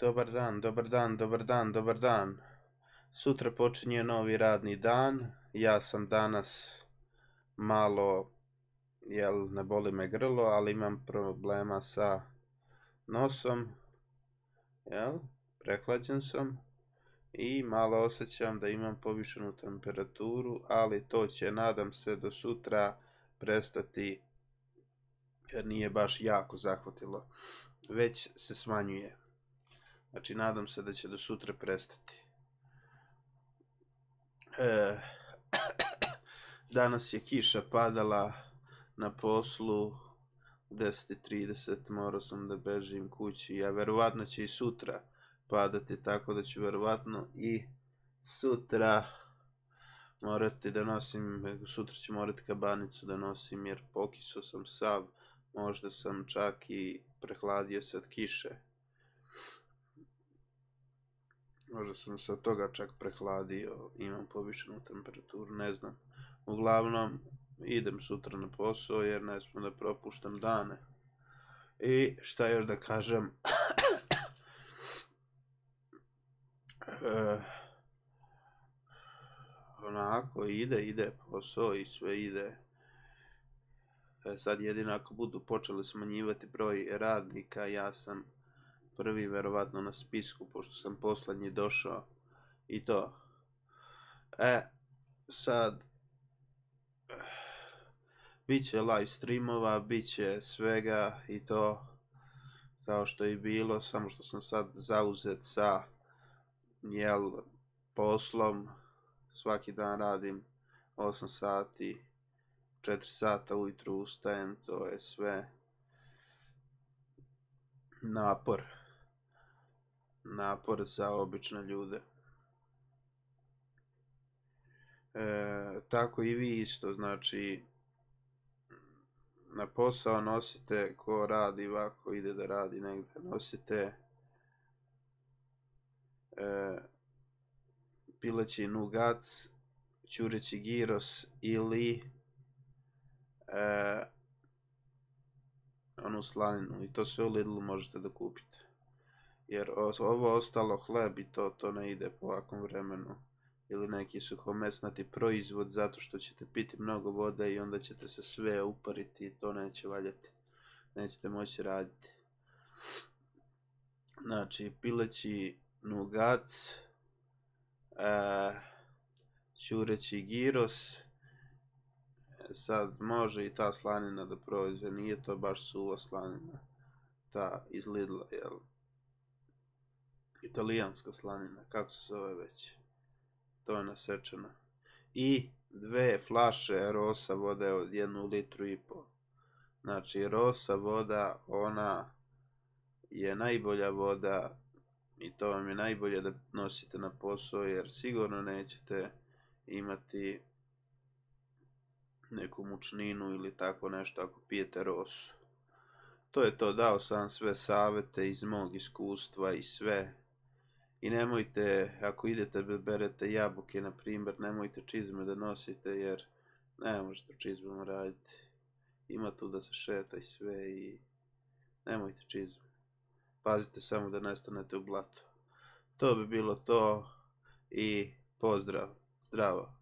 Dobar dan, dobar dan, dobar dan, dobar dan. Sutra počinje novi radni dan. Ja sam danas malo, ne boli me grlo, ali imam problema sa nosom, prehlađen sam i malo osjećam da imam povišenu temperaturu, ali to će, nadam se, do sutra prestati, jer nije baš jako zahvatilo, već se smanjuje. Znači, nadam se da će do sutra prestati. Danas je kiša padala na poslu u 10:30, morao sam da bežim kući, a verovatno će i sutra padati, tako da ću verovatno i sutra morati da nosim, sutra ću morati kabanicu da nosim jer pokisao sam sav, možda sam čak i prehladio se od kiše. Možda sam se od toga čak prehladio, imam povišenu temperaturu, ne znam. Uglavnom, idem sutra na posao jer ne smijem da propuštam dane. I šta još da kažem, onako ide posao i sve ide. Sad jedino ako budu počeli smanjivati broj radnika, ja sam prvi verovatno na spisku, pošto sam poslednji došao i to. Sad, bit će live streamova, bit će svega i to, kao što je bilo, samo što sam sad zauzet sa, poslom. Svaki dan radim 8 sati, 4 sata ujutru ustajem, to je sve napor za obične ljude. Tako i vi isto, znači na posao nosite, ko radi ovako, ide da radi negde, nosite pileći nugac, ćureći giros ili onu slaninu, i to sve u Lidlu možete da kupite. Jer ovo ostalo, hleb i to ne ide po ovakvom vremenu. Ili neki suhomesnati proizvod, zato što ćete piti mnogo vode i onda ćete se sve upariti i to neće valjati. Nećete moći raditi. Znači, pileći nugac, ćureći giros, sad može i ta slanina da prođe, nije to baš suva slanina, ta iz Lidla, italijanska slanina, kako se zove već, to je nasečeno. I 2 flaše rosa vode od 1,5 litru. Znači, rosa voda, ona je najbolja voda i to vam je najbolje da nosite na posao, jer sigurno nećete imati neku mučninu ili tako nešto ako pijete rosu. To je to, dao sam sve savete iz mog iskustva i sve. I nemojte, ako idete da berete jabuke, na primjer, nemojte čizme da nosite, jer ne možete čizmama raditi. Ima tu da se šeta i sve i nemojte čizme. Pazite samo da ne stanete u blatu. To bi bilo to i pozdrav, zdravo.